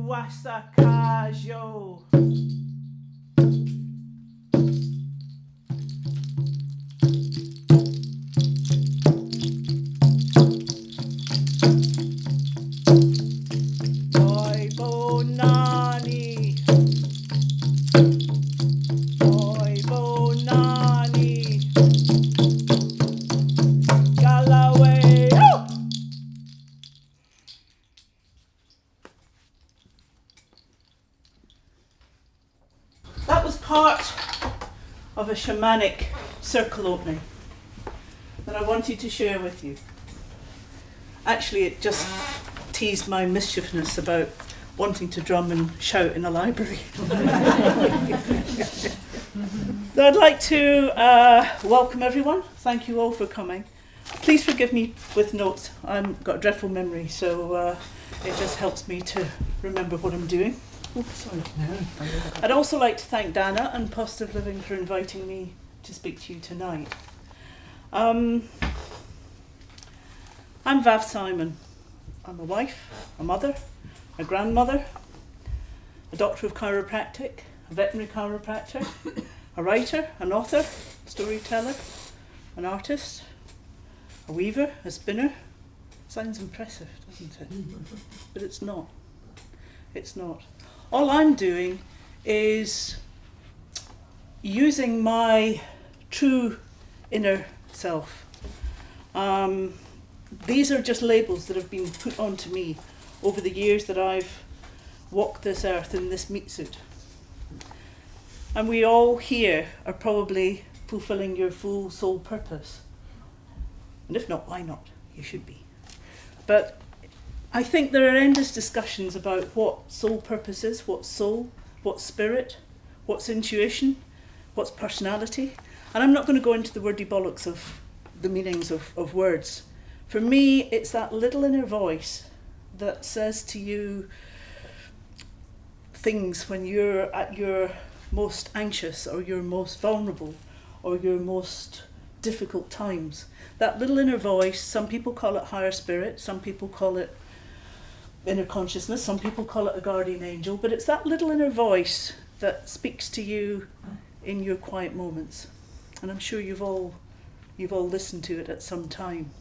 Wasakajo. Boy Bonani. Boy Bonani. Galloway. Oh! That was part of a shamanic circle opening that I wanted to share with you. Actually, it just teased my mischievousness about wanting to drum and shout in a library. So I'd like to welcome everyone. Thank you all for coming. Please forgive me with notes. I've got a dreadful memory, so it just helps me to remember what I'm doing. Oh, sorry. I'd also like to thank Dana and Positive Living for inviting me to speak to you tonight. I'm Vav Simon. I'm a wife, a mother, a grandmother, a doctor of chiropractic, a veterinary chiropractor, a writer, an author, storyteller, an artist, a weaver, a spinner. Sounds impressive, doesn't it? But it's not. It's not. All I'm doing is using my true inner self. These are just labels that have been put onto me over the years that I've walked this earth in this meat suit. And we all here are probably fulfilling your full soul purpose. And if not, why not? You should be. But I think there are endless discussions about what soul purpose is, what's soul, what's spirit, what's intuition, what's personality. And I'm not going to go into the wordy bollocks of the meanings of words. For me, it's that little inner voice that says to you things when you're at your most anxious or your most vulnerable or your most difficult times. That little inner voice, some people call it higher spirit, some people call it inner consciousness, some people call it a guardian angel, but it's that little inner voice that speaks to you in your quiet moments. And I'm sure you've all listened to it at some time.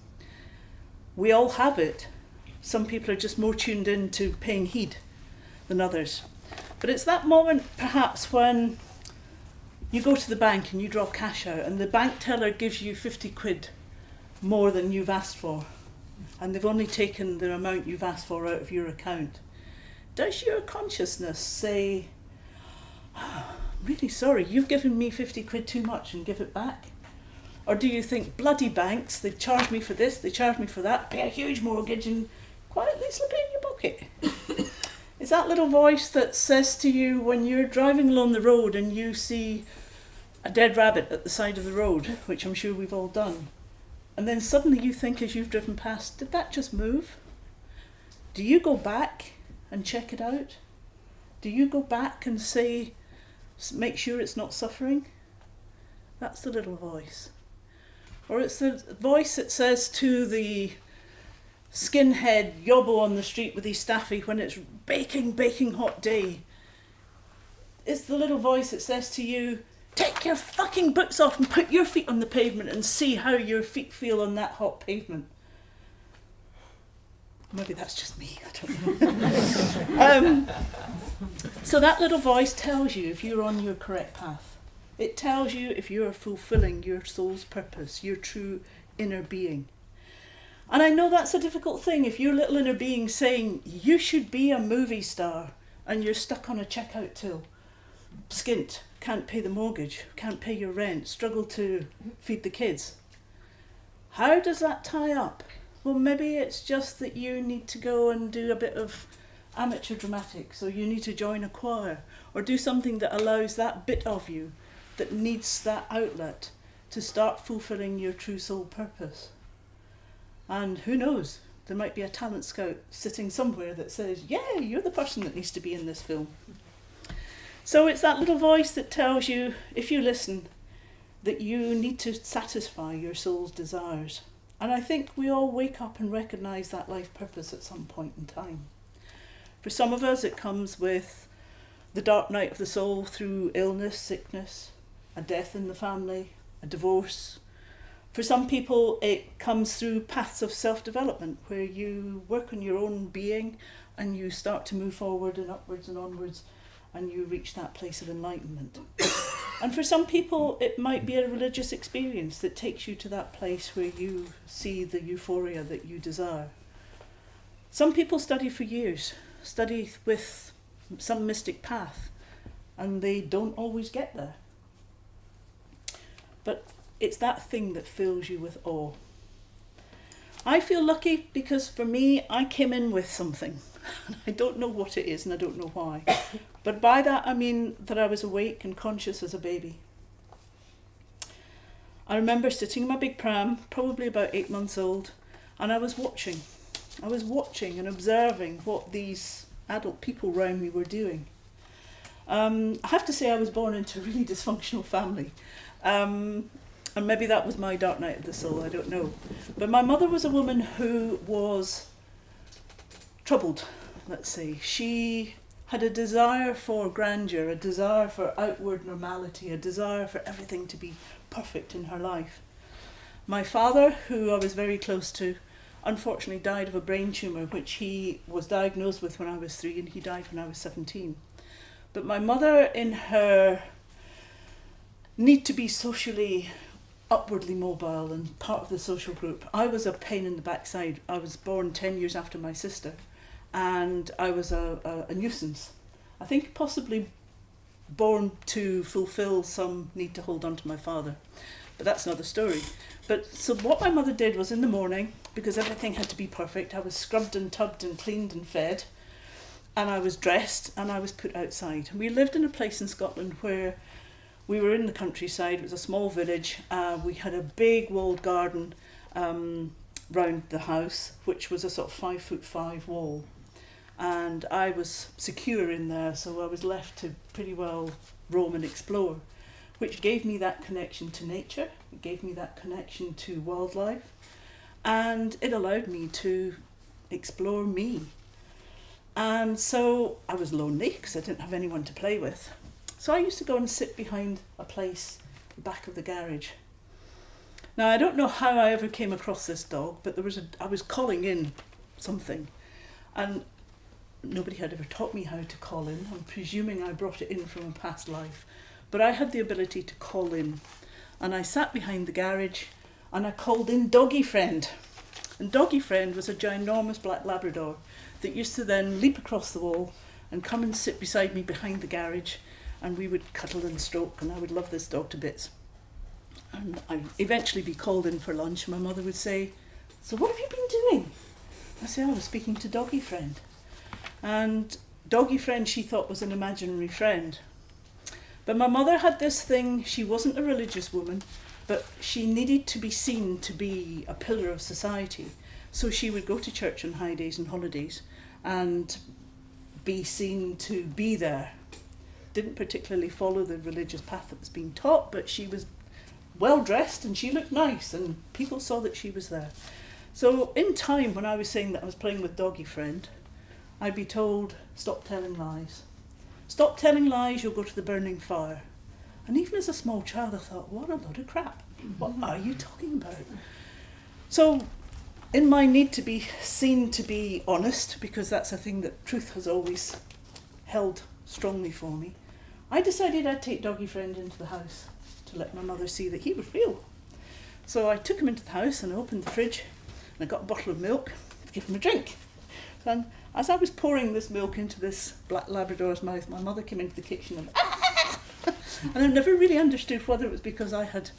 We all have it. Some people are just more tuned in to paying heed than others. But it's that moment perhaps when you go to the bank and you draw cash out and the bank teller gives you 50 quid more than you've asked for, and they've only taken the amount you've asked for out of your account. Does your consciousness say, oh, I'm really sorry, you've given me 50 quid too much and give it back? Or do you think, bloody banks, they've charged me for this, they charged me for that, pay a huge mortgage and quietly slip it in your pocket? It's that little voice that says to you when you're driving along the road and you see a dead rabbit at the side of the road, which I'm sure we've all done, and then suddenly you think as you've driven past, did that just move? Do you go back and check it out? Do you go back and say, make sure it's not suffering? That's the little voice. Or it's the voice that says to the skinhead yobbo on the street with his staffy when it's baking hot day. It's the little voice that says to you, take your fucking boots off and put your feet on the pavement and see how your feet feel on that hot pavement. Maybe that's just me, I don't know. So that little voice tells you if you're on your correct path. It tells you if you're fulfilling your soul's purpose, your true inner being. And I know that's a difficult thing if your little inner being saying you should be a movie star and you're stuck on a checkout till, skint, can't pay the mortgage, can't pay your rent, struggle to feed the kids. How does that tie up? Well, maybe it's just that you need to go and do a bit of amateur dramatics, or you need to join a choir, or do something that allows that bit of you that needs that outlet to start fulfilling your true soul purpose. And who knows, there might be a talent scout sitting somewhere that says, yeah, you're the person that needs to be in this film. So it's that little voice that tells you, if you listen, that you need to satisfy your soul's desires. And I think we all wake up and recognise that life purpose at some point in time. For some of us, it comes with the dark night of the soul through illness, sickness, a death in the family, a divorce. For some people, it comes through paths of self-development, where you work on your own being and you start to move forward and upwards and onwards, and you reach that place of enlightenment. And for some people, it might be a religious experience that takes you to that place where you see the euphoria that you desire. Some people study for years, study with some mystic path, and they don't always get there. But it's that thing that fills you with awe. I feel lucky because for me, I came in with something. I don't know what it is and I don't know why. But by that I mean that I was awake and conscious as a baby. I remember sitting in my big pram, probably about 8 months old, and I was watching. I was watching and observing what these adult people around me were doing. I have to say I was born into a really dysfunctional family. And maybe that was my dark night of the soul, I don't know. But my mother was a woman who was troubled, let's say. She had a desire for grandeur, a desire for outward normality, a desire for everything to be perfect in her life. My father, who I was very close to, unfortunately died of a brain tumour, which he was diagnosed with when I was 3 and he died when I was 17. But my mother, in her need to be socially upwardly mobile and part of the social group, I was a pain in the backside. I was born 10 years after my sister, and I was a nuisance. I think possibly born to fulfill some need to hold on to my father, but that's another story. But so what my mother did was, in the morning, because everything had to be perfect, I was scrubbed and tubbed and cleaned and fed, and I was dressed and I was put outside. And we lived in a place in Scotland where we were in the countryside. It was a small village. We had a big walled garden round the house, which was a sort of 5'5" wall. And I was secure in there, so I was left to pretty well roam and explore, which gave me that connection to nature, it gave me that connection to wildlife, and it allowed me to explore me. And so I was lonely because I didn't have anyone to play with. So I used to go and sit behind a place, the back of the garage. Now, I don't know how I ever came across this dog, but I was calling in something, and nobody had ever taught me how to call in. I'm presuming I brought it in from a past life, but I had the ability to call in. And I sat behind the garage and I called in Doggy Friend. And Doggy Friend was a ginormous black Labrador that used to then leap across the wall and come and sit beside me behind the garage, and we would cuddle and stroke, and I would love this dog to bits. And I'd eventually be called in for lunch. My mother would say, "So what have you been doing?" I say, "I was speaking to Doggy Friend." And Doggy Friend she thought was an imaginary friend. But my mother had this thing, she wasn't a religious woman, but she needed to be seen to be a pillar of society. So she would go to church on high days and holidays and be seen to be there. Didn't particularly follow the religious path that was being taught, but she was well dressed and she looked nice and people saw that she was there. So in time, when I was saying that I was playing with Doggy Friend, I'd be told, "Stop telling lies. Stop telling lies, you'll go to the burning fire." And even as a small child, I thought, what a load of crap. What are you talking about? So in my need to be seen to be honest, because that's a thing that truth has always held strongly for me, I decided I'd take Doggy Friend into the house to let my mother see that he was real. So I took him into the house and I opened the fridge and I got a bottle of milk to give him a drink. And as I was pouring this milk into this black Labrador's mouth, my mother came into the kitchen and and I never really understood whether it was because I had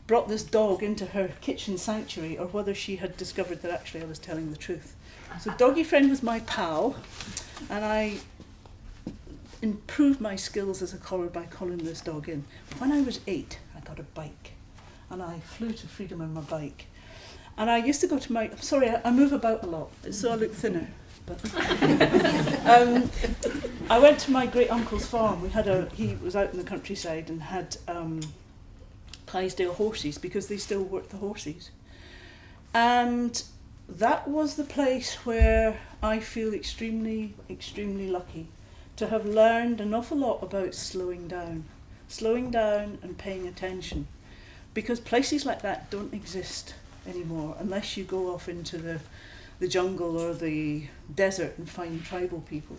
brought this dog into her kitchen sanctuary or whether she had discovered that actually I was telling the truth. So Doggy Friend was my pal, and I improved my skills as a caller by calling this dog in. When I was 8, I got a bike, and I flew to freedom on my bike. And I used to go to my, I'm sorry, I move about a lot, so I look thinner. But I went to my great uncle's farm. He was out in the countryside and had Clydesdale horses, because they still work the horses. And that was the place where I feel extremely, extremely lucky to have learned an awful lot about slowing down and paying attention, because places like that don't exist anymore unless you go off into the jungle or the desert and find tribal people.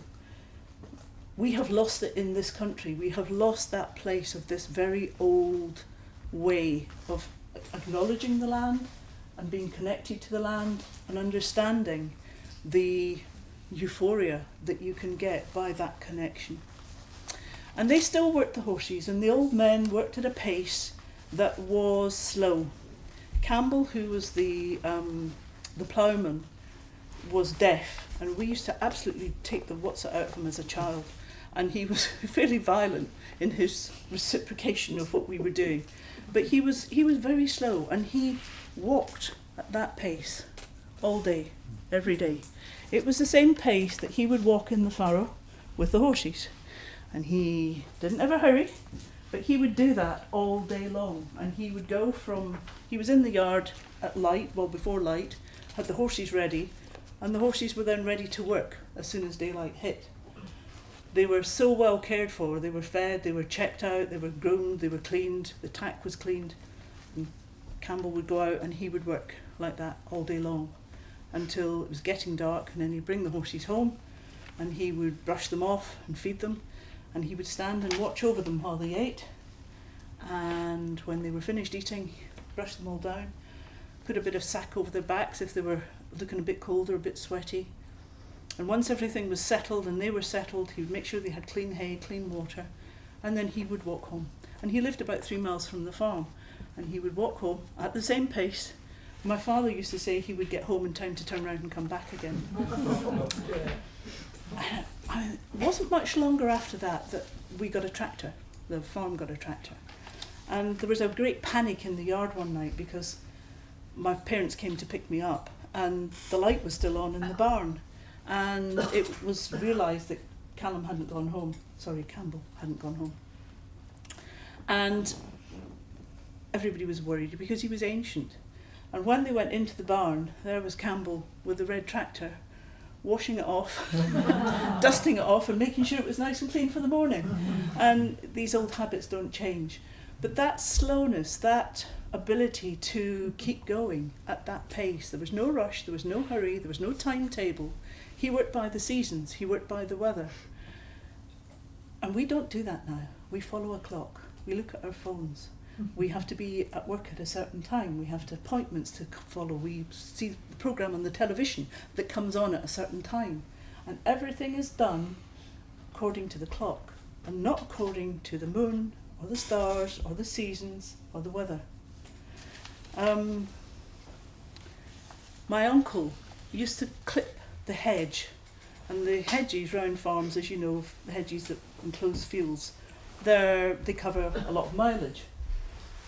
We have lost it in this country. We have lost that place of this very old way of acknowledging the land and being connected to the land and understanding the euphoria that you can get by that connection. And they still worked the horses, and the old men worked at a pace that was slow. Campbell, who was the ploughman, was deaf, and we used to absolutely take the what's it out of him as a child. And he was fairly violent in his reciprocation of what we were doing. But he was very slow, and he walked at that pace all day, every day. It was the same pace that he would walk in the farrow with the horses. And he didn't ever hurry, but he would do that all day long. And he would go he was in the yard at light, well before light, had the horses ready, and the horses were then ready to work as soon as daylight hit. They were so well cared for. They were fed, they were checked out, they were groomed, they were cleaned, the tack was cleaned. And Campbell would go out and he would work like that all day long until it was getting dark, and then he'd bring the horses home and he would brush them off and feed them, and he would stand and watch over them while they ate. And when they were finished eating, brush them all down, put a bit of sack over their backs if they were looking a bit cold or a bit sweaty. And once everything was settled and they were settled, he would make sure they had clean hay, clean water, and then he would walk home. And he lived about 3 miles from the farm, and he would walk home at the same pace. My father used to say he would get home in time to turn around and come back again. It wasn't much longer after that we got a tractor. The farm got a tractor. And there was a great panic in the yard one night because my parents came to pick me up, and the light was still on in the barn. And it was realised that Campbell hadn't gone home. And everybody was worried because he was ancient. And when they went into the barn, there was Campbell with the red tractor, washing it off, dusting it off, and making sure it was nice and clean for the morning. And these old habits don't change. But that slowness, that ability to keep going at that pace, there was no rush, there was no hurry, there was no timetable. He worked by the seasons, he worked by the weather. And we don't do that now. We follow a clock. We look at our phones. We have to be at work at a certain time. We have appointments to follow. We see the programme on the television that comes on at a certain time. And everything is done according to the clock and not according to the moon or the stars or the seasons or the weather. My uncle used to clip the hedge, and the hedges round farms, as you know, the hedges that enclose fields, they cover a lot of mileage.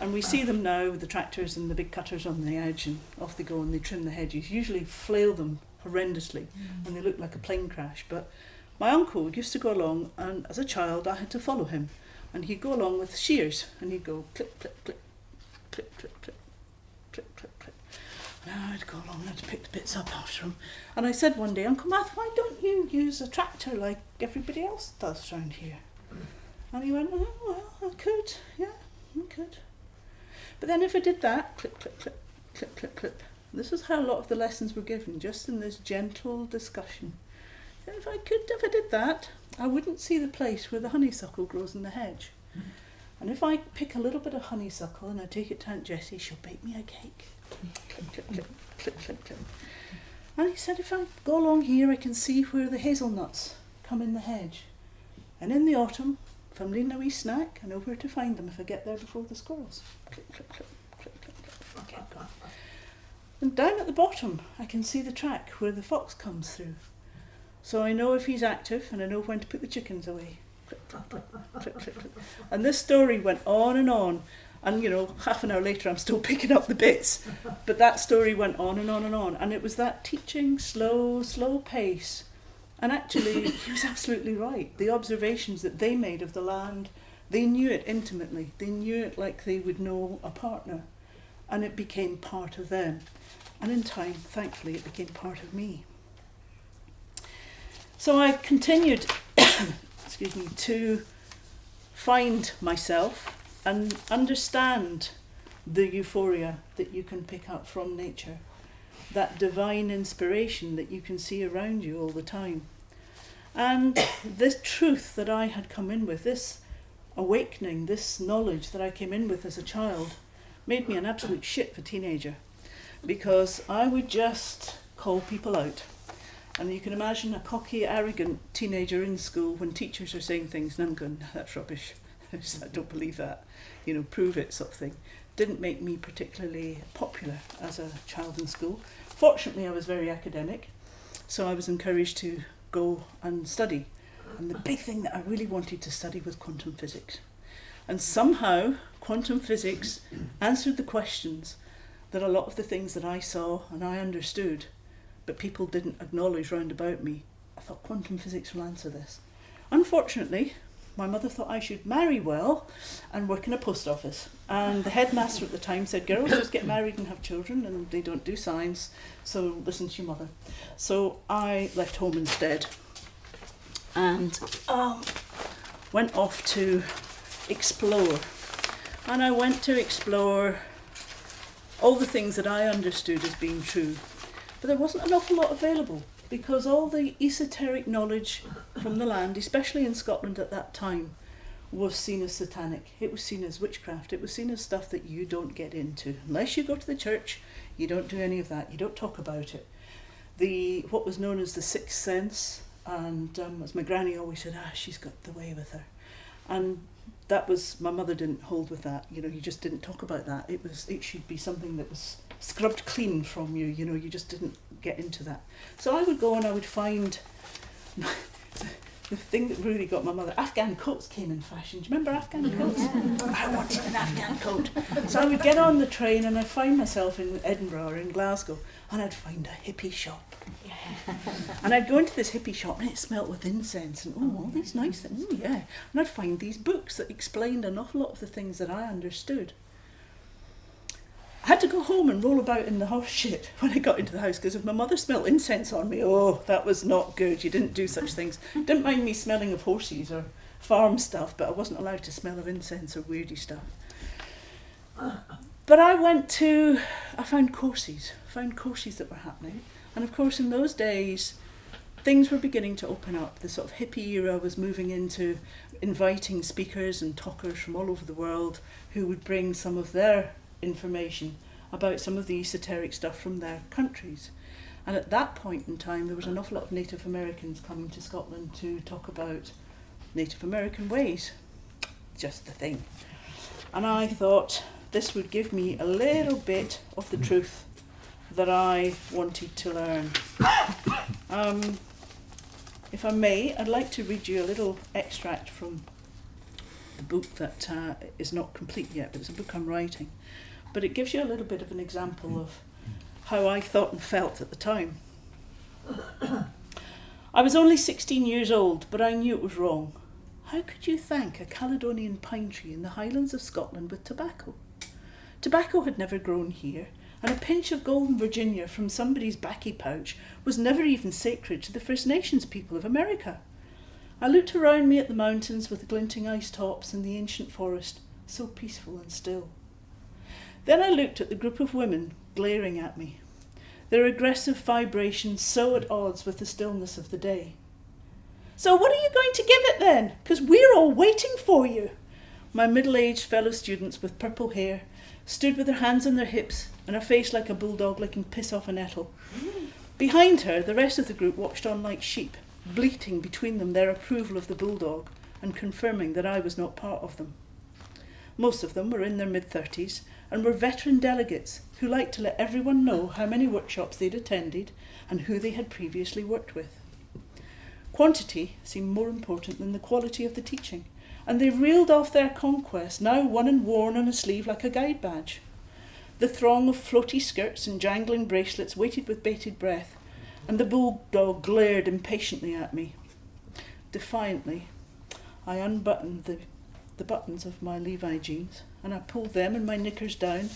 And we see them now with the tractors and the big cutters on the edge, and off they go and they trim the hedges, usually flail them horrendously, and they look like a plane crash. But my uncle used to go along, and as a child I had to follow him, and he'd go along with shears, and he'd go clip, clip, clip, clip, clip, clip, clip, clip, clip. And I'd go along and I'd pick the bits up after him. And I said one day, Uncle Matt, why don't you use a tractor like everybody else does round here? And he went, oh, well, I could, yeah, I could. But then if I did that, clip, clip, clip, clip, clip, clip. This is how a lot of the lessons were given, just in this gentle discussion. And if I did that, I wouldn't see the place where the honeysuckle grows in the hedge. And if I pick a little bit of honeysuckle and I take it to Aunt Jessie, she'll bake me a cake. Clip, clip, clip, clip, clip, clip. And he said, if I go along here, I can see where the hazelnuts come in the hedge. And in the autumn, if I'm needing a wee snack, I know where to find them if I get there before the squirrels. Clip, clip, clip, clip, clip, clip. Okay, go on. And down at the bottom, I can see the track where the fox comes through. So I know if he's active, and I know when to put the chickens away. Clip, clip, clip, clip, clip, clip. And this story went on, and half an hour later I'm still picking up the bits. But that story went on and on and on. And it was that teaching, slow pace. And actually, he was absolutely right. The observations that they made of the land, they knew it intimately. They knew it like they would know a partner. And it became part of them. And in time, thankfully, it became part of me. So I continued excuse me, to find myself and understand the euphoria that you can pick up from nature, that divine inspiration that you can see around you all the time. And this truth that I had come in with, this awakening, this knowledge that I came in with as a child, made me an absolute shit for teenager, because I would just call people out. And you can imagine a cocky, arrogant teenager in school when teachers are saying things and I'm going, that's rubbish, I don't believe that, prove it, sort of thing. Didn't make me particularly popular as a child in school. Fortunately, I was very academic, so I was encouraged to go and study. And the big thing that I really wanted to study was quantum physics. And somehow, quantum physics answered the questions that a lot of the things that I saw and I understood, but people didn't acknowledge round about me. I thought quantum physics will answer this. Unfortunately, my mother thought I should marry well and work in a post office. And the headmaster at the time said, girls just get married and have children and they don't do science, so listen to your mother. So I left home instead and went off to explore. And I went to explore all the things that I understood as being true. But there wasn't an awful lot available, because all the esoteric knowledge from the land, especially in Scotland at that time, was seen as satanic. It was seen as witchcraft. It was seen as stuff that you don't get into. Unless you go to the church, you don't do any of that. You don't talk about it. What was known as the sixth sense, and as my granny always said, she's got the way with her. And that was, my mother didn't hold with that. You just didn't talk about that. It should be something that was scrubbed clean from you, you just didn't get into that. So I would go and I would find the thing that really got my mother. Afghan coats came in fashion. Do you remember Afghan coats? I wanted an Afghan coat. So I would get on the train and I'd find myself in Edinburgh or in Glasgow and I'd find a hippie shop. And I'd go into this hippie shop and it smelt with incense and all these nice things. And I'd find these books that explained an awful lot of the things that I understood. I had to go home and roll about in the horse shit when I got into the house, because if my mother smelled incense on me, that was not good. You didn't do such things. Didn't mind me smelling of horses or farm stuff, but I wasn't allowed to smell of incense or weirdy stuff. But I found courses that were happening. And of course in those days, things were beginning to open up. The sort of hippie era was moving into inviting speakers and talkers from all over the world who would bring some of their information about some of the esoteric stuff from their countries. And at that point in time, there was an awful lot of Native Americans coming to Scotland to talk about Native American ways. Just the thing. And I thought this would give me a little bit of the truth that I wanted to learn. If I may, I'd like to read you a little extract from the book that is not complete yet, but it's a book I'm writing. But it gives you a little bit of an example of how I thought and felt at the time. I was only 16 years old, but I knew it was wrong. How could you thank a Caledonian pine tree in the Highlands of Scotland with tobacco? Tobacco had never grown here, and a pinch of golden Virginia from somebody's baccy pouch was never even sacred to the First Nations people of America. I looked around me at the mountains with the glinting ice tops and the ancient forest, so peaceful and still. Then I looked at the group of women glaring at me, their aggressive vibrations so at odds with the stillness of the day. So what are you going to give it then? Because we're all waiting for you. My middle-aged fellow students with purple hair stood with their hands on their hips and a face like a bulldog licking piss off a nettle. Behind her, the rest of the group watched on like sheep, bleating between them their approval of the bulldog and confirming that I was not part of them. Most of them were in their mid-30s and were veteran delegates who liked to let everyone know how many workshops they'd attended and who they had previously worked with. Quantity seemed more important than the quality of the teaching, and they reeled off their conquest, now won and worn on a sleeve like a guide badge. The throng of floaty skirts and jangling bracelets waited with bated breath, and the bulldog glared impatiently at me. Defiantly, I unbuttoned the buttons of my Levi jeans, and I pulled them and my knickers down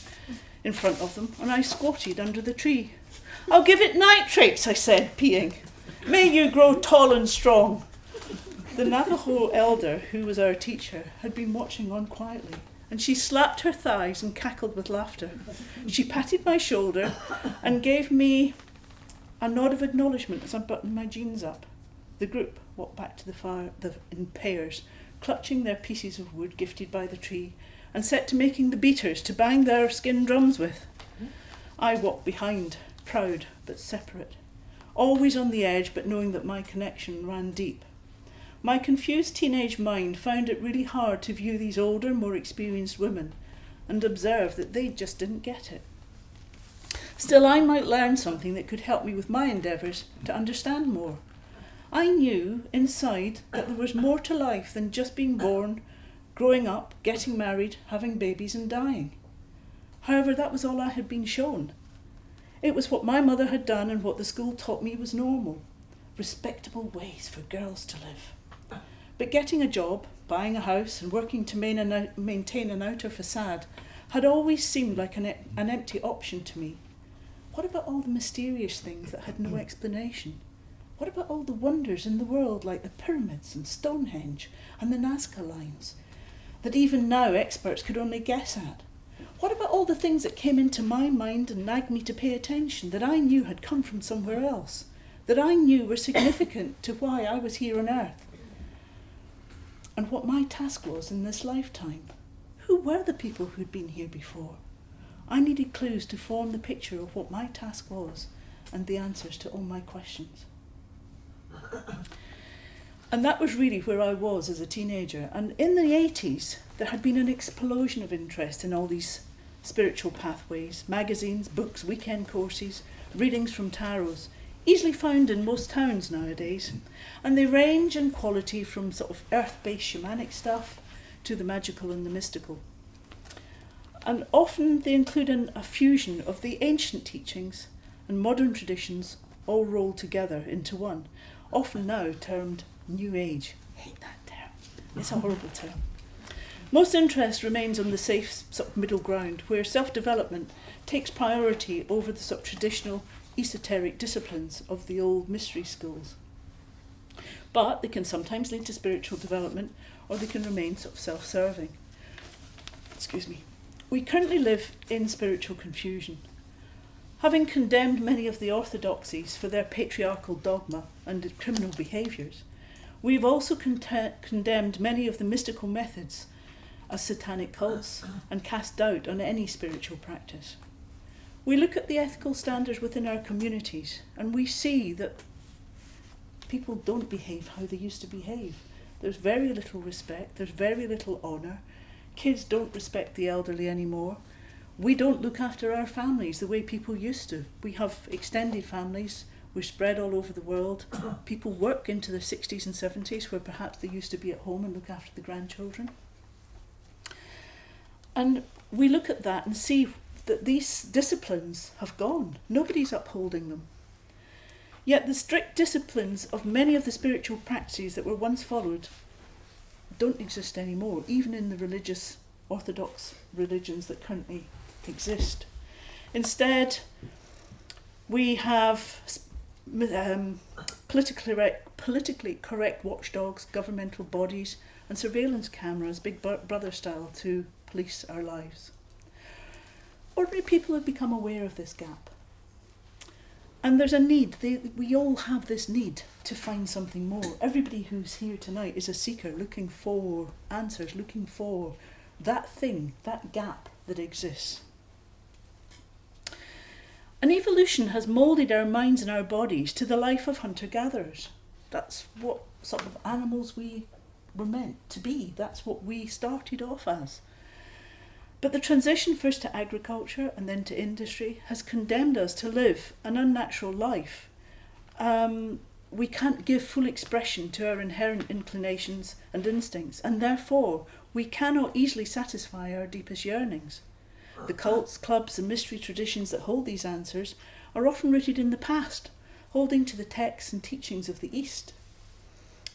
in front of them, and I squatted under the tree. "I'll give it nitrates," I said, peeing. May you grow tall and strong. The Navajo elder, who was our teacher, had been watching on quietly, and she slapped her thighs and cackled with laughter. She patted my shoulder and gave me a nod of acknowledgement as I buttoned my jeans up. The group walked back to the fire in pairs, clutching their pieces of wood gifted by the tree, and set to making the beaters to bang their skin drums with. I walked behind, proud but separate, always on the edge but knowing that my connection ran deep. My confused teenage mind found it really hard to view these older, more experienced women and observe that they just didn't get it. Still, I might learn something that could help me with my endeavours to understand more. I knew inside that there was more to life than just being born, growing up, getting married, having babies and dying. However, that was all I had been shown. It was what my mother had done and what the school taught me was normal, respectable ways for girls to live. But getting a job, buying a house and working to maintain an outer facade had always seemed like an empty option to me. What about all the mysterious things that had no explanation? What about all the wonders in the world like the pyramids and Stonehenge and the Nazca lines that even now experts could only guess at? What about all the things that came into my mind and nagged me to pay attention that I knew had come from somewhere else, that I knew were significant to why I was here on earth? And what my task was in this lifetime. Who were the people who'd been here before? I needed clues to form the picture of what my task was and the answers to all my questions. And that was really where I was as a teenager. And in the 80s, there had been an explosion of interest in all these spiritual pathways, magazines, books, weekend courses, readings from tarots, easily found in most towns nowadays. And they range in quality from sort of earth-based shamanic stuff to the magical and the mystical. And often they include a fusion of the ancient teachings and modern traditions all rolled together into one, often now termed New Age. I hate that term. It's a horrible term. Most interest remains on the safe sort of middle ground, where self-development takes priority over the sort of traditional esoteric disciplines of the old mystery schools. But they can sometimes lead to spiritual development, or they can remain sort of self-serving. Excuse me. We currently live in spiritual confusion. Having condemned many of the orthodoxies for their patriarchal dogma and criminal behaviours, we've also condemned many of the mystical methods as satanic cults and cast doubt on any spiritual practice. We look at the ethical standards within our communities and we see that people don't behave how they used to behave. There's very little respect, there's very little honour. Kids don't respect the elderly anymore. We don't look after our families the way people used to. We have extended families. We're spread all over the world. People work into their 60s and 70s where perhaps they used to be at home and look after the grandchildren. And we look at that and see that these disciplines have gone. Nobody's upholding them. Yet the strict disciplines of many of the spiritual practices that were once followed don't exist anymore, even in the religious, orthodox religions that currently exist. Instead, we have politically correct watchdogs, governmental bodies, and surveillance cameras, Big Brother style, to police our lives. Ordinary people have become aware of this gap. And there's a need, we all have this need to find something more. Everybody who's here tonight is a seeker looking for answers, looking for that thing, that gap that exists. And evolution has moulded our minds and our bodies to the life of hunter-gatherers. That's what sort of animals we were meant to be. That's what we started off as. But the transition first to agriculture and then to industry has condemned us to live an unnatural life. We can't give full expression to our inherent inclinations and instincts, and therefore we cannot easily satisfy our deepest yearnings. The cults, clubs and mystery traditions that hold these answers are often rooted in the past, holding to the texts and teachings of the East.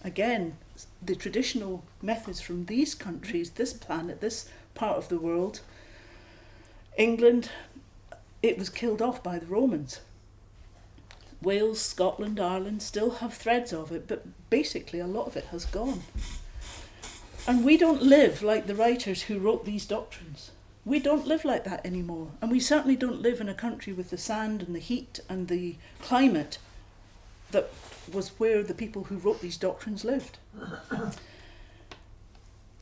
Again, the traditional methods from these countries, this planet, this part of the world, England, it was killed off by the Romans. Wales, Scotland, Ireland still have threads of it, but basically a lot of it has gone. And we don't live like the writers who wrote these doctrines. We don't live like that anymore. And we certainly don't live in a country with the sand and the heat and the climate that was where the people who wrote these doctrines lived.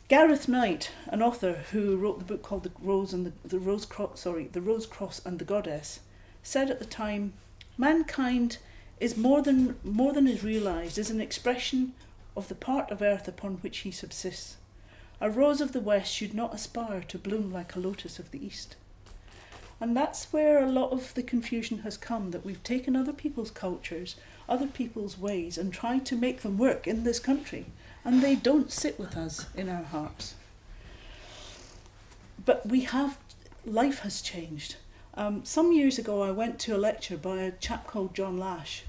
Gareth Knight, an author who wrote the book called The Rose Cross and the Goddess, said at the time, mankind is more than is realised, is an expression of the part of earth upon which he subsists. A rose of the west should not aspire to bloom like a lotus of the east. And that's where a lot of the confusion has come, that we've taken other people's cultures, other people's ways, and tried to make them work in this country, and they don't sit with us in our hearts. But life has changed. Some years ago I went to a lecture by a chap called John Lash.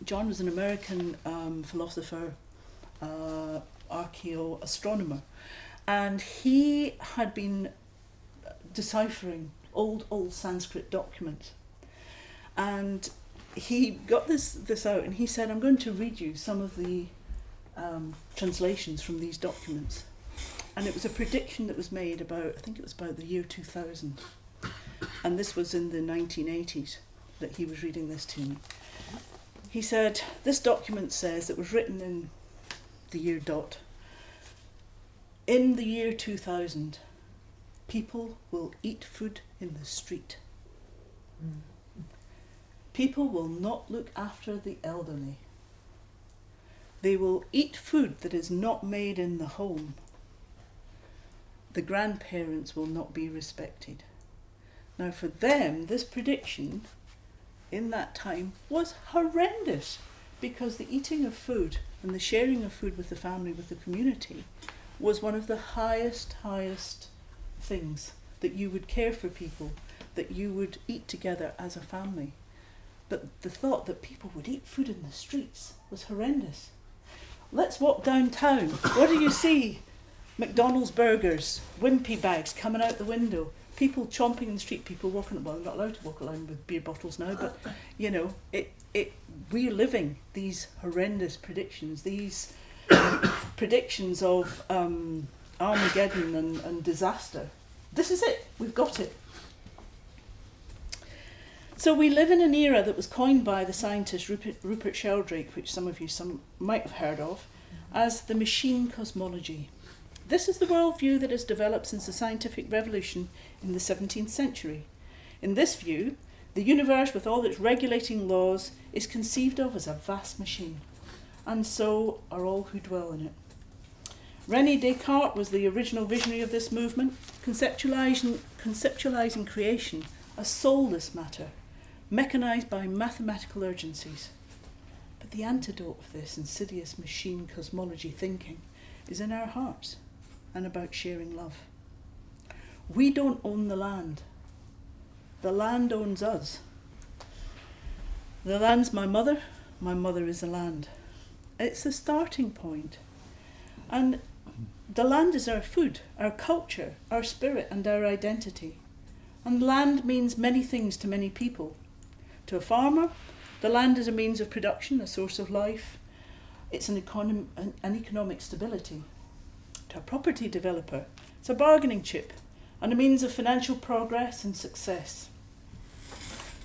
John was an American philosopher, archaeoastronomer, and he had been deciphering old Sanskrit documents. And he got this out, and he said, I'm going to read you some of the translations from these documents. And it was a prediction that was made about, I think it was about the year 2000. And this was in the 1980s that he was reading this to me. He said, this document says, it was written in the year dot, in the year 2000, people will eat food in the street. People will not look after the elderly. They will eat food that is not made in the home. The grandparents will not be respected. Now for them, this prediction in that time was horrendous, because the eating of food and the sharing of food with the family, with the community, was one of the highest things, that you would care for people, that you would eat together as a family. But the thought that people would eat food in the streets was horrendous. Let's walk downtown. What do you see? McDonald's burgers, wimpy bags coming out the window, people chomping in the street, people walking, well, they're not allowed to walk alone with beer bottles now, but you know, we're living these horrendous predictions, these predictions of Armageddon and disaster. This is it, we've got it. So we live in an era that was coined by the scientist Rupert Sheldrake, which some of you might have heard of, as the machine cosmology. This is the worldview that has developed since the scientific revolution in the 17th century. In this view, the universe, with all its regulating laws, is conceived of as a vast machine, and so are all who dwell in it. René Descartes was the original visionary of this movement, conceptualizing creation as soulless matter, mechanized by mathematical urgencies. But the antidote of this insidious machine cosmology thinking is in our hearts, and about sharing love. We don't own the land. The land owns us. The land's my mother is the land. It's the starting point. And the land is our food, our culture, our spirit, and our identity. And land means many things to many people. To a farmer, the land is a means of production, a source of life. It's an economic stability. To a property developer, it's a bargaining chip and a means of financial progress and success.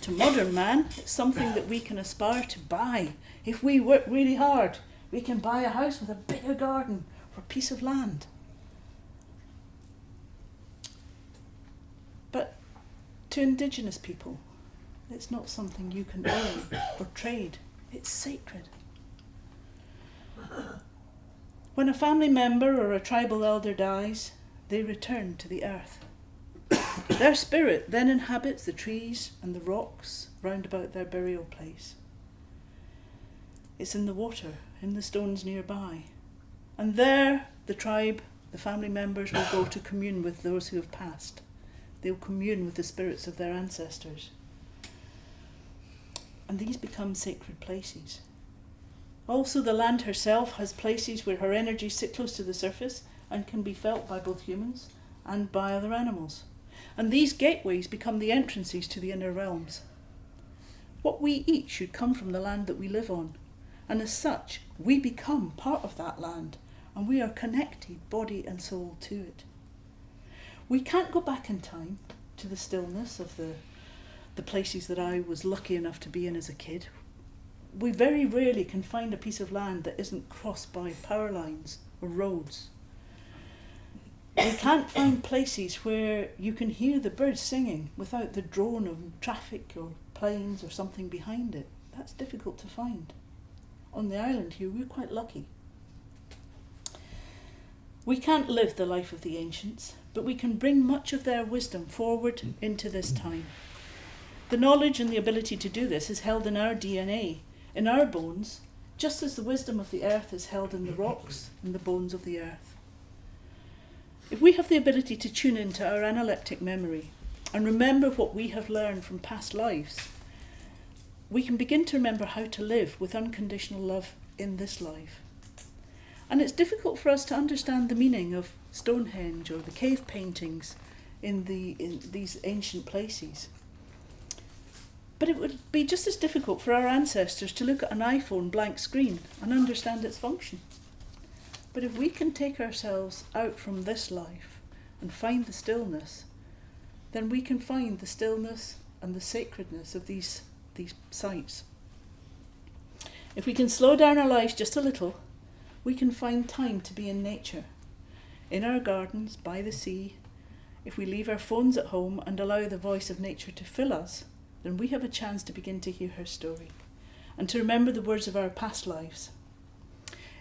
To modern man, it's something that we can aspire to buy. If we work really hard, we can buy a house with a bigger garden or a piece of land. But to indigenous people, it's not something you can own or trade. It's sacred. When a family member or a tribal elder dies, they return to the earth. Their spirit then inhabits the trees and the rocks round about their burial place. It's in the water, in the stones nearby. And there the tribe, the family members, will go to commune with those who have passed. They'll commune with the spirits of their ancestors. And these become sacred places. Also, the land herself has places where her energies sit close to the surface and can be felt by both humans and by other animals. And these gateways become the entrances to the inner realms. What we eat should come from the land that we live on, and as such, we become part of that land, and we are connected, body and soul, to it. We can't go back in time to the stillness of the places that I was lucky enough to be in as a kid. We very rarely can find a piece of land that isn't crossed by power lines or roads. We can't find places where you can hear the birds singing without the drone of traffic or planes or something behind it. That's difficult to find. On the island here, we're quite lucky. We can't live the life of the ancients, but we can bring much of their wisdom forward into this time. The knowledge and the ability to do this is held in our DNA, in our bones, just as the wisdom of the earth is held in the rocks and the bones of the earth. If we have the ability to tune into our analeptic memory and remember what we have learned from past lives, we can begin to remember how to live with unconditional love in this life. And it's difficult for us to understand the meaning of Stonehenge or the cave paintings in these ancient places. But it would be just as difficult for our ancestors to look at an iPhone blank screen and understand its function. But if we can take ourselves out from this life and find the stillness, then we can find the stillness and the sacredness of these sites. If we can slow down our lives just a little, we can find time to be in nature, in our gardens, by the sea. If we leave our phones at home and allow the voice of nature to fill us, then we have a chance to begin to hear her story and to remember the words of our past lives.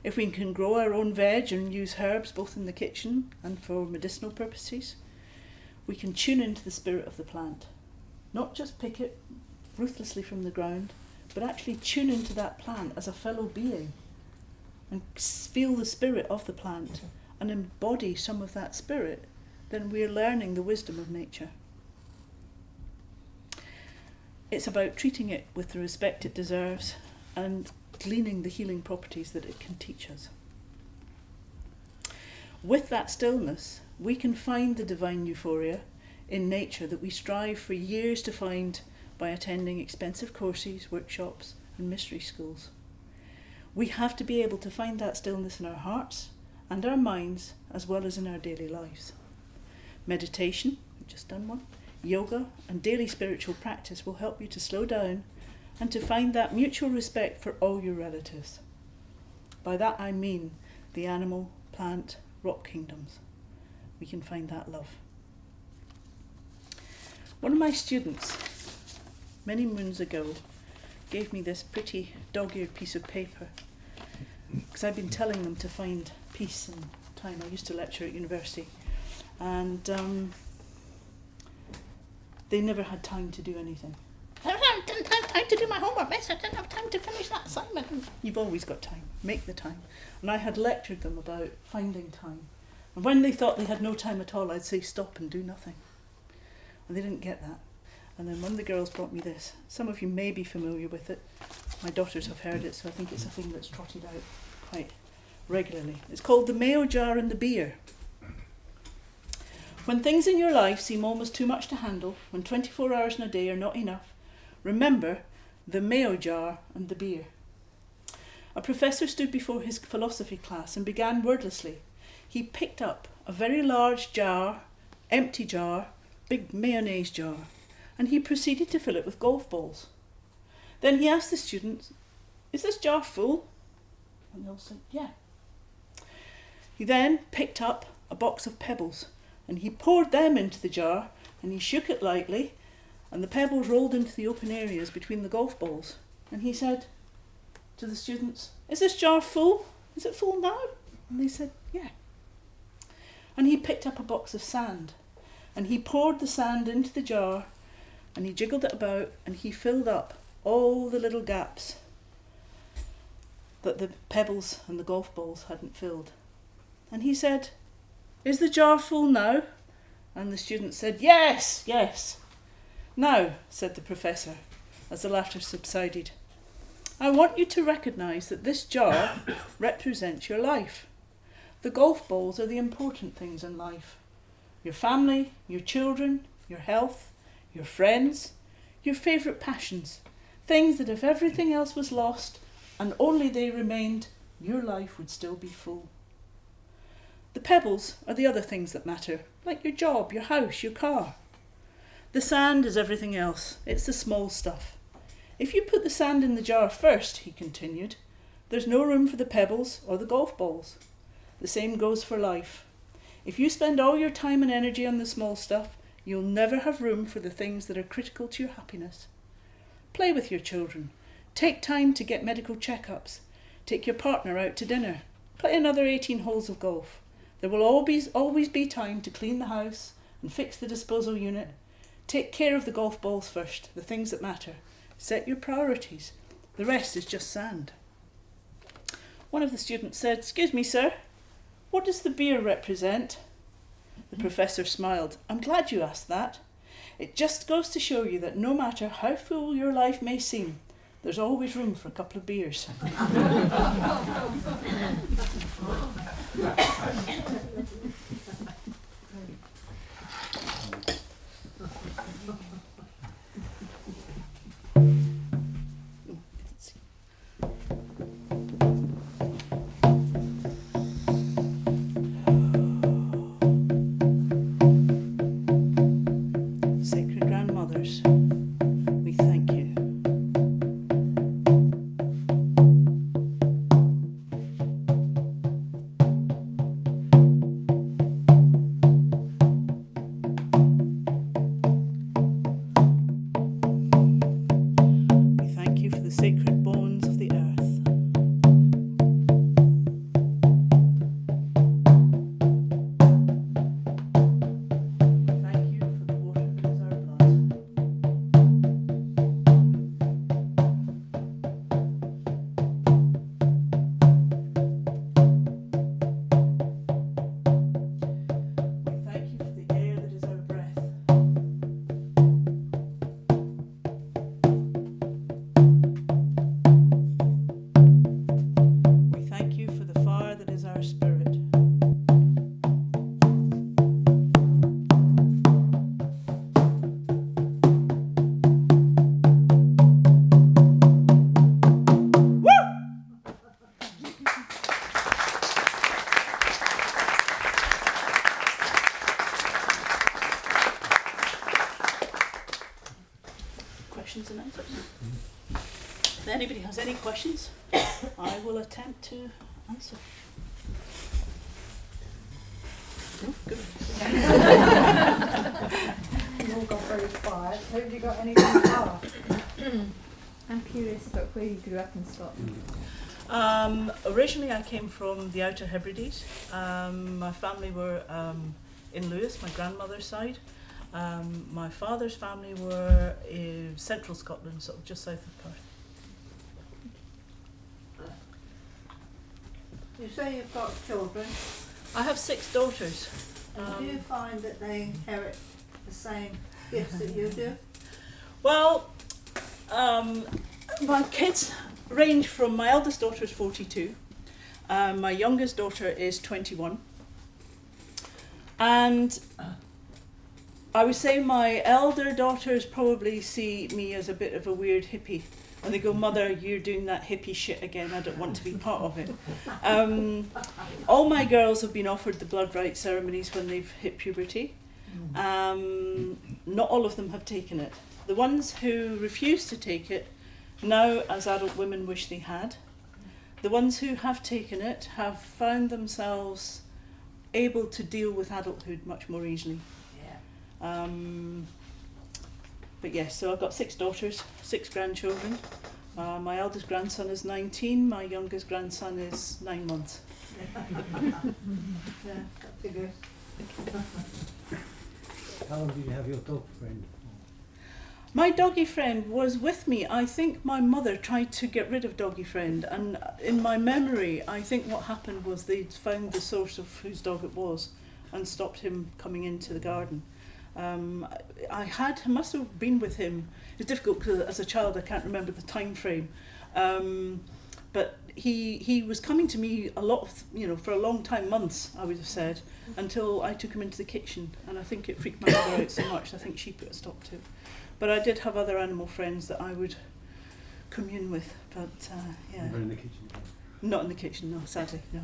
If we can grow our own veg and use herbs both in the kitchen and for medicinal purposes, we can tune into the spirit of the plant. Not just pick it ruthlessly from the ground, but actually tune into that plant as a fellow being and feel the spirit of the plant and embody some of that spirit, then we're learning the wisdom of nature. It's about treating it with the respect it deserves and gleaning the healing properties that it can teach us. With that stillness, we can find the divine euphoria in nature that we strive for years to find by attending expensive courses, workshops, and mystery schools. We have to be able to find that stillness in our hearts and our minds, as well as in our daily lives. Meditation, we've just done one, yoga and daily spiritual practice will help you to slow down and to find that mutual respect for all your relatives. By that I mean the animal, plant, rock kingdoms. We can find that love. One of my students, many moons ago, gave me this pretty dog-eared piece of paper because I've been telling them to find peace and time. I used to lecture at university, and they never had time to do anything. I didn't have time to do my homework, miss. I didn't have time to finish that assignment. You've always got time. Make the time. And I had lectured them about finding time. And when they thought they had no time at all, I'd say stop and do nothing. And they didn't get that. And then one of the girls brought me this. Some of you may be familiar with it. My daughters have heard it, so I think it's a thing that's trotted out quite regularly. It's called The Mayo Jar and the Beer. When things in your life seem almost too much to handle, when 24 hours in a day are not enough, remember the mayo jar and the beer. A professor stood before his philosophy class and began wordlessly. He picked up a very large jar, empty jar, big mayonnaise jar, and he proceeded to fill it with golf balls. Then he asked the students, "Is this jar full?" And they all said, "Yeah." He then picked up a box of pebbles and he poured them into the jar and he shook it lightly, and the pebbles rolled into the open areas between the golf balls. And he said to the students, "Is this jar full? Is it full now?" And they said, "Yeah." And he picked up a box of sand and he poured the sand into the jar and he jiggled it about and he filled up all the little gaps that the pebbles and the golf balls hadn't filled. And he said, "Is the jar full now?" And the students said, "Yes, yes." "Now," said the professor, as the laughter subsided, "I want you to recognise that this jar represents your life. The golf balls are the important things in life. Your family, your children, your health, your friends, your favourite passions. Things that if everything else was lost and only they remained, your life would still be full. The pebbles are the other things that matter, like your job, your house, your car. The sand is everything else. It's the small stuff. If you put the sand in the jar first, he continued, there's no room for the pebbles or the golf balls. The same goes for life. If you spend all your time and energy on the small stuff, you'll never have room for the things that are critical to your happiness. Play with your children. Take time to get medical checkups. Take your partner out to dinner. Play another 18 holes of golf. There will always be time to clean the house and fix the disposal unit. Take care of the golf balls first, the things that matter. Set your priorities. The rest is just sand. One of the students said, "Excuse me, sir, what does the beer represent?" The professor smiled. "I'm glad you asked that. It just goes to show you that no matter how full your life may seem, there's always room for a couple of beers." Sacred grandmothers, we thank you. We thank you for the sacred bones of the earth. We thank you for the water that is our blood. We thank you for the air that is our breath. We thank you for the fire that is our spirit. Questions and answers? If anybody has any questions, I will attempt to answer. No? Good. You've all got very quiet. Have you got anything to ask? I'm curious about where you grew up in Scotland. Originally I came from the Outer Hebrides. My family were in Lewis, my grandmother's side. My father's family were in central Scotland, sort of just south of Perth. You say you've got children. I have 6 daughters. And do you find that they inherit the same gifts that you do? Well, my kids range from, my eldest daughter is 42, my youngest daughter is 21, and I would say my elder daughters probably see me as a bit of a weird hippie. And they go, "Mother, you're doing that hippie shit again, I don't want to be part of it." All my girls have been offered the blood right ceremonies when they've hit puberty. Not all of them have taken it. The ones who refuse to take it, now as adult women wish they had. The ones who have taken it have found themselves able to deal with adulthood much more easily. But yes, so I've got 6 daughters, 6 grandchildren. My eldest grandson is 19, my youngest grandson is 9 months. Yeah, that figures. How long did you have your dog friend? My doggy friend was with me. I think my mother tried to get rid of doggy friend, and in my memory I think what happened was they'd found the source of whose dog it was and stopped him coming into the garden. I must have been with him. It's difficult because as a child I can't remember the time frame, but he was coming to me a lot of, for a long time, months I would have said, until I took him into the kitchen, and I think it freaked my mother out so much I think she put a stop to it. But I did have other animal friends that I would commune with, but yeah. We're in the kitchen. Not in the kitchen, no, sadly, no.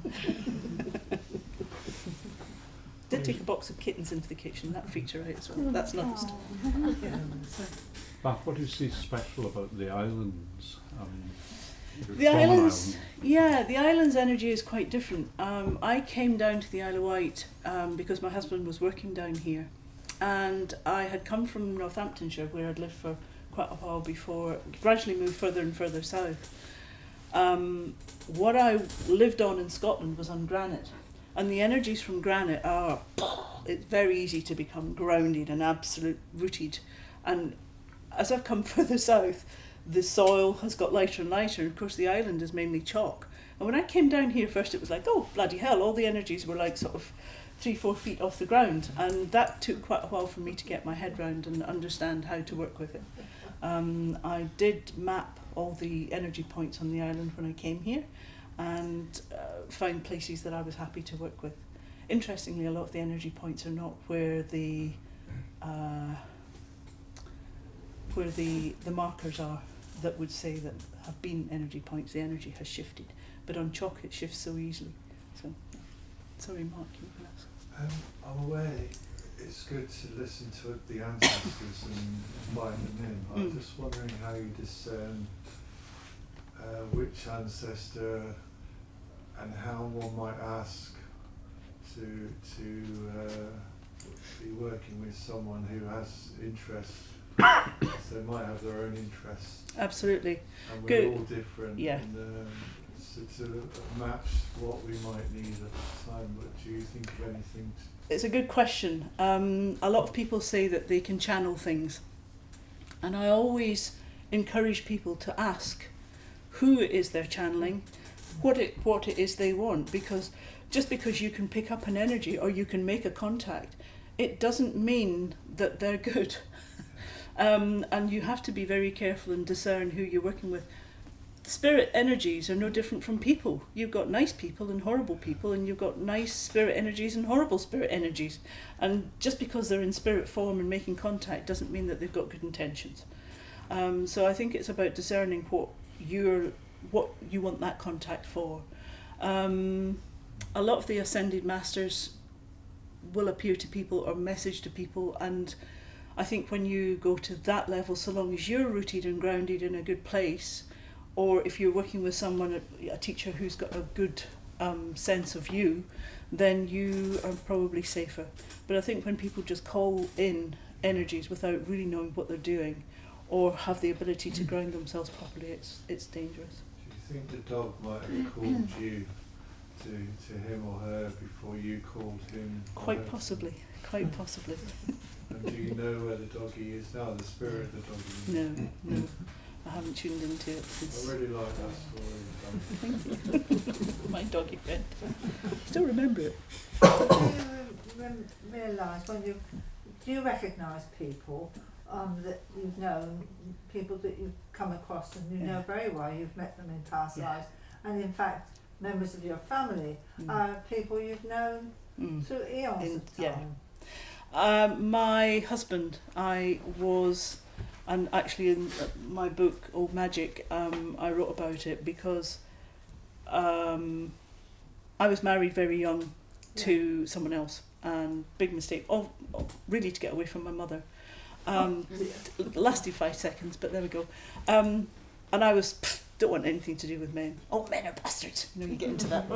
Did take a box of kittens into the kitchen, that feature out as well. That's another story. Yeah, so. Vav, what do you see special about the islands? You're The from an islands, island. yeah, the island's energy is quite different. I came down to the Isle of Wight because my husband was working down here, and I had come from Northamptonshire, where I'd lived for quite a while before, gradually moved further and further south. What I lived on in Scotland was on granite, and the energies from granite are, it's very easy to become grounded and absolute rooted, and as I've come further south, the soil has got lighter and lighter, and of course the island is mainly chalk. And when I came down here first, it was like, oh bloody hell, all the energies were like sort of 3-4 feet off the ground, and that took quite a while for me to get my head round and understand how to work with it. I did map all the energy points on the island when I came here, and found places that I was happy to work with. Interestingly, a lot of the energy points are not where the markers are that would say that have been energy points. The energy has shifted, but on chalk it shifts so easily. So, sorry, Mark, you can ask. I'm aware it's good to listen to the ancestors and invite them in. I'm just wondering how you discern which ancestor and how one might ask to be working with someone who has interests. They might have their own interests. Absolutely. And we're Good. all different. Yeah. And, so to match what we might need at the time, but do you think of anything? It's a good question. A lot of people say that they can channel things, and I always encourage people to ask who it is they're channeling, what it is they want, because just because you can pick up an energy or you can make a contact, it doesn't mean that they're good. And you have to be very careful and discern who you're working with. Spirit energies are no different from people. You've got nice people and horrible people, and you've got nice spirit energies and horrible spirit energies. And just because they're in spirit form and making contact doesn't mean that they've got good intentions. So I think it's about discerning what you want that contact for. A lot of the ascended masters will appear to people or message to people, and I think when you go to that level, so long as you're rooted and grounded in a good place, or if you're working with someone, a teacher who's got a good sense of you, then you are probably safer. But I think when people just call in energies without really knowing what they're doing, or have the ability to ground themselves properly, it's dangerous. Do you think the dog might have called you to him or her before you called him? Quite possibly. And do you know where the doggy is now, the spirit of the doggy? No. I haven't tuned into it since. I really like that story. Thank you. My doggy friend. Still remember it. Do you realise do you recognise people that you've known, people that you've come across and you know very well, you've met them in past lives, and in fact members of your family are people you've known through eons of time? My husband, and actually in my book Old Magic, I wrote about it because I was married very young to someone else, and big mistake, really to get away from my mother. It lasted 5 seconds, but there we go. And I don't want anything to do with men. Oh, men are bastards. You get into that.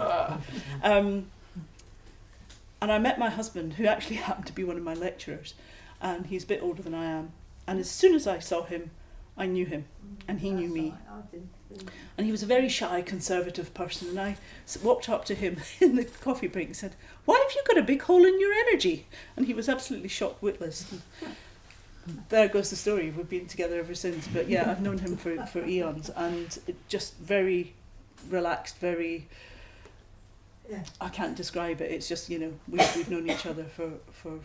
And I met my husband, who actually happened to be one of my lecturers, and he's a bit older than I am. And as soon as I saw him, I knew him, and he knew me. And he was a very shy, conservative person, and I walked up to him in the coffee break and said, "Why have you got a big hole in your energy?" And he was absolutely shocked witless. There goes the story. We've been together ever since. But yeah, I've known him for eons, and just very relaxed, very... Yeah. I can't describe it. It's just, we've known each other for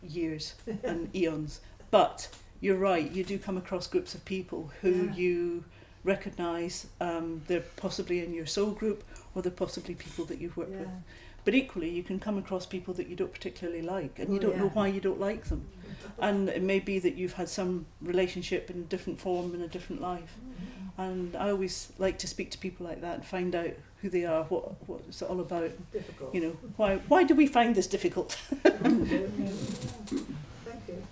years and eons. But you're right, you do come across groups of people who you recognise. They're possibly in your soul group, or they're possibly people that you've worked with. But equally, you can come across people that you don't particularly like, and you don't know why you don't like them. And it may be that you've had some relationship in a different form in a different life. And I always like to speak to people like that and find out who they are, what it's all about. Difficult. You know, why do we find this difficult? Thank you.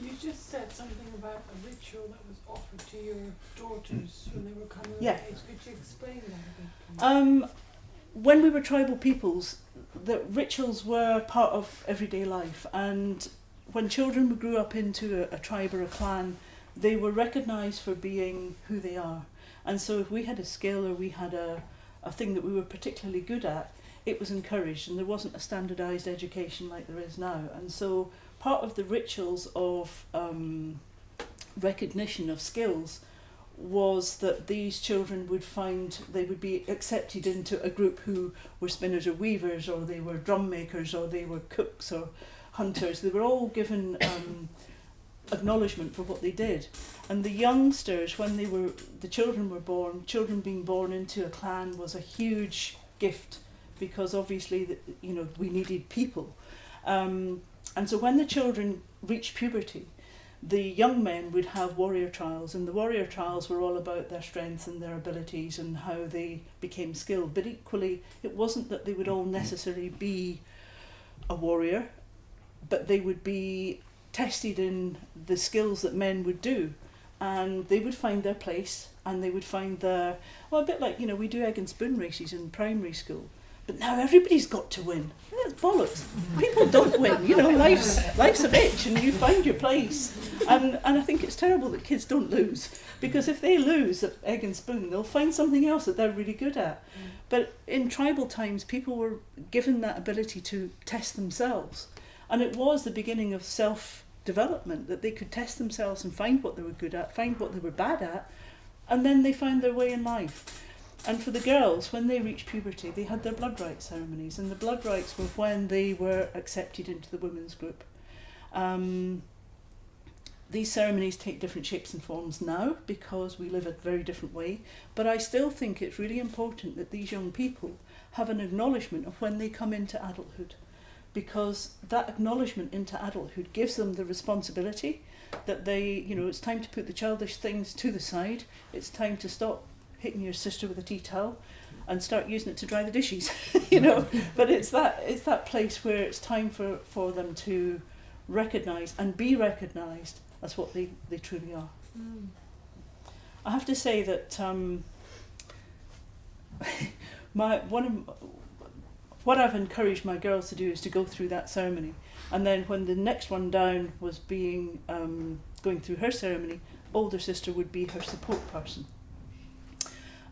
You just said something about a ritual that was offered to your daughters when they were coming Yeah. of age. Could you explain that a bit? When we were tribal peoples, the rituals were part of everyday life, and when children grew up into a tribe or a clan, they were recognised for being who they are. And so if we had a skill or we had a thing that we were particularly good at, it was encouraged, and there wasn't a standardised education like there is now. And so part of the rituals of recognition of skills was that these children would find they would be accepted into a group who were spinners or weavers, or they were drum makers, or they were cooks or hunters. They were all given acknowledgement for what they did. And the youngsters, when the children were born, children being born into a clan was a huge gift, because obviously we needed people. And so when the children reached puberty, the young men would have warrior trials, and the warrior trials were all about their strengths and their abilities and how they became skilled. But equally, it wasn't that they would all necessarily be a warrior, but they would be tested in the skills that men would do, and they would find their place, and they would find a bit like, we do egg and spoon races in primary school, but now everybody's got to win. That's bollocks. People don't win. Life's a bitch, and you find your place. And I think it's terrible that kids don't lose, because if they lose at egg and spoon, they'll find something else that they're really good at. But in tribal times, people were given that ability to test themselves, and it was the beginning of self-development, that they could test themselves and find what they were good at, find what they were bad at, and then they found their way in life. And for the girls, when they reached puberty, they had their blood rites ceremonies, and the blood rites were when they were accepted into the women's group. These ceremonies take different shapes and forms now, because we live a very different way, but I still think it's really important that these young people have an acknowledgement of when they come into adulthood, because that acknowledgement into adulthood gives them the responsibility that it's time to put the childish things to the side, it's time to stop hitting your sister with a tea towel and start using it to dry the dishes. But it's that place where it's time for them to recognise and be recognised as what they truly are. I have to say that what I've encouraged my girls to do is to go through that ceremony, and then when the next one down was going through her ceremony, older sister would be her support person.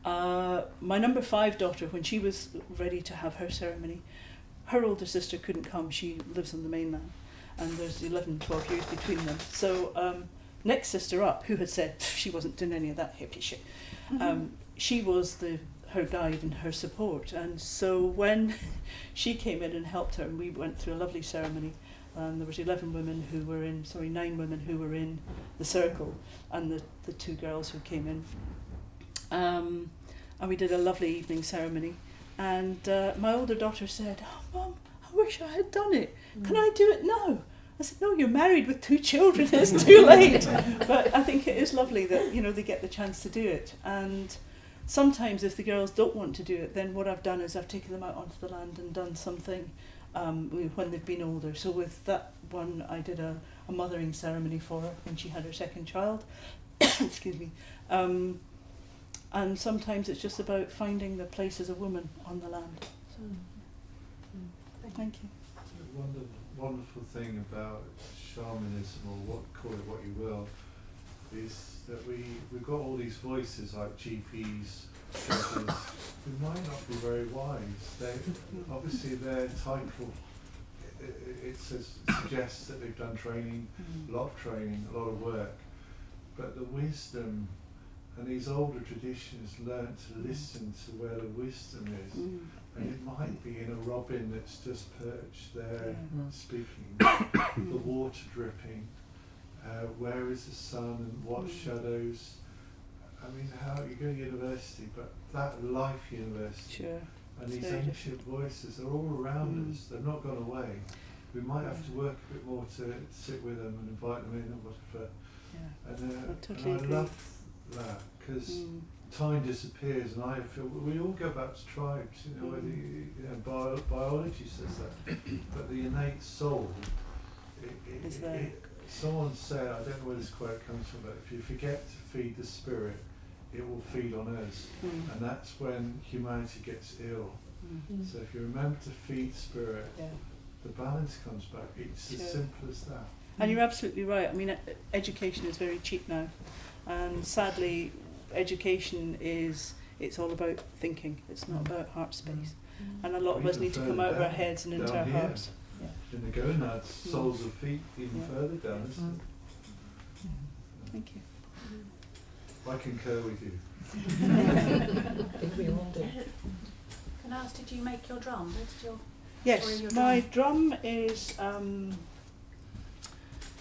My number 5 daughter, when she was ready to have her ceremony, her older sister couldn't come. She lives on the mainland, and there's 11, 12 years between them. So next sister up, who had said she wasn't doing any of that hippie shit, she was her guide and her support. And so when she came in and helped her, and we went through a lovely ceremony, and there was 9 women who were in the circle, and the 2 girls who came in. And we did a lovely evening ceremony, and my older daughter said, "Oh, Mum, I wish I had done it. Can I do it now?" I said, "No, you're married with 2 children, it's too late." But I think it is lovely that they get the chance to do it. And sometimes if the girls don't want to do it, then what I've done is I've taken them out onto the land and done something when they've been older. So with that one, I did a mothering ceremony for her when she had her 2nd child. Excuse me. And sometimes it's just about finding the place as a woman on the land. So, thank you. One wonderful thing about shamanism, or call it what you will, is that we've got all these voices like GPs, judges, who might not be very wise. Obviously their title suggests that they've done training, a lot of training, a lot of work, but the wisdom. And these older traditions learnt to listen to where the wisdom is. And it might be in a robin that's just perched there speaking, the water dripping, where is the sun and what shadows. I mean, how you go to university, but that life university, Sure. and these ancient voices are all around us, they've not gone away. We might have to work a bit more to sit with them and invite them in and whatever. Yeah. And, I totally and I agree. love that because Mm. time disappears, and I feel we all go back to tribes. You know, whether biology says that, but the innate soul. Is there. Someone said, I don't know where this quote comes from, but if you forget to feed the spirit, it will feed on us, Mm. and that's when humanity gets ill. Mm. So if you remember to feed spirit, Yeah. the balance comes back. It's Sure. as simple as that. And you're absolutely right. I mean, education is very cheap now, and sadly, education it's all about thinking. It's not about heart space. And a lot of us need to come out of our heads and into Down our here. hearts. Yeah. In the gonads, soles of feet, even Yeah. further down, isn't Mm. it? Thank you. I concur with you. I think we all do. Can I ask, did you make your drum? Where did your Yes, your my drum is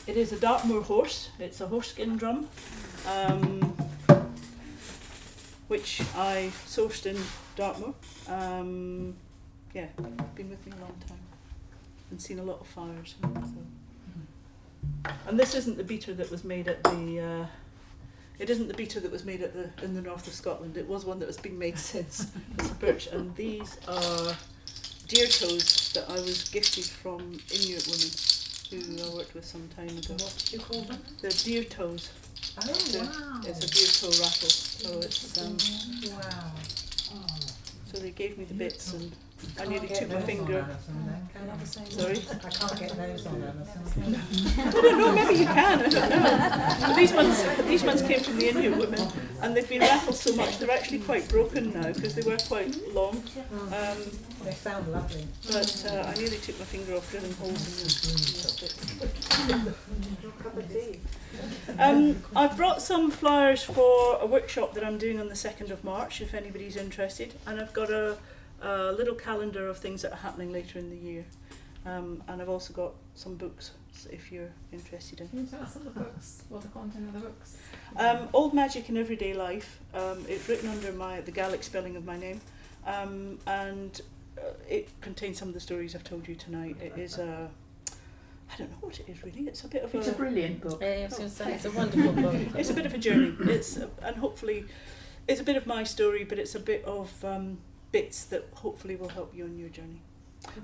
it is a Dartmoor horse. It's a horse skin drum, which I sourced in Dartmoor. Yeah, been with me a long time and seen a lot of fires. So. And this isn't the beater that was made at the. It isn't the beater that was made at in the north of Scotland. It was one that was being made since. It's a birch, and these are deer toes that I was gifted from Inuit women who I worked with some time ago. What did you call them? They're deer toes. Oh, wow. It's a deer toe rattle. So it's Wow. so they gave me the bits, and I Can't nearly get took my those on finger. Amazon then, can I? Sorry. I can't get those on Amazon. I don't know, maybe you can, I don't know. But these ones came from the Inuit women, and they've been rattled so much they're actually quite broken now because they were quite long. They sound lovely. But I nearly took my finger off drilling holes in them. Cup of tea. I've brought some flyers for a workshop that I'm doing on the 2nd of March if anybody's interested, and I've got a little calendar of things that are happening later in the year, and I've also got some books if you're interested in. Can you tell us some of the books? What the content of the books? Old Magic in Everyday Life. It's written under the Gaelic spelling of my name, and it contains some of the stories I've told you tonight. It is a, I don't know what it is really. It's a bit of It's a brilliant book. I was going to say, it's a wonderful book. It's a bit of a journey. It's and hopefully, it's a bit of my story, but it's a bit of bits that hopefully will help you on your journey.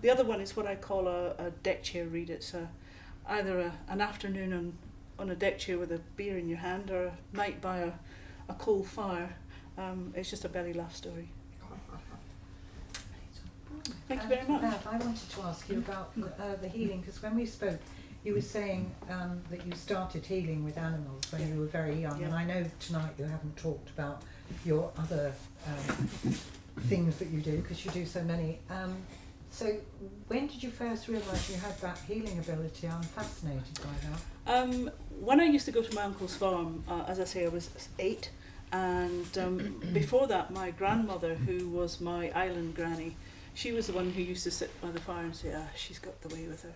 The other one is what I call a deck chair read. It's either an afternoon on a deck chair with a beer in your hand, or a night by a coal fire. It's just a belly laugh story. Thank you very much. Vav, I wanted to ask you about the healing, because when we spoke, you were saying that you started healing with animals when you were very young, and I know tonight you haven't talked about your other things that you do, because you do so many. So when did you first realise you had that healing ability? I'm fascinated by that. When I used to go to my uncle's farm, as I say, I was 8, and before that, my grandmother, who was my island granny, she was the one who used to sit by the fire and say, she's got the way with her.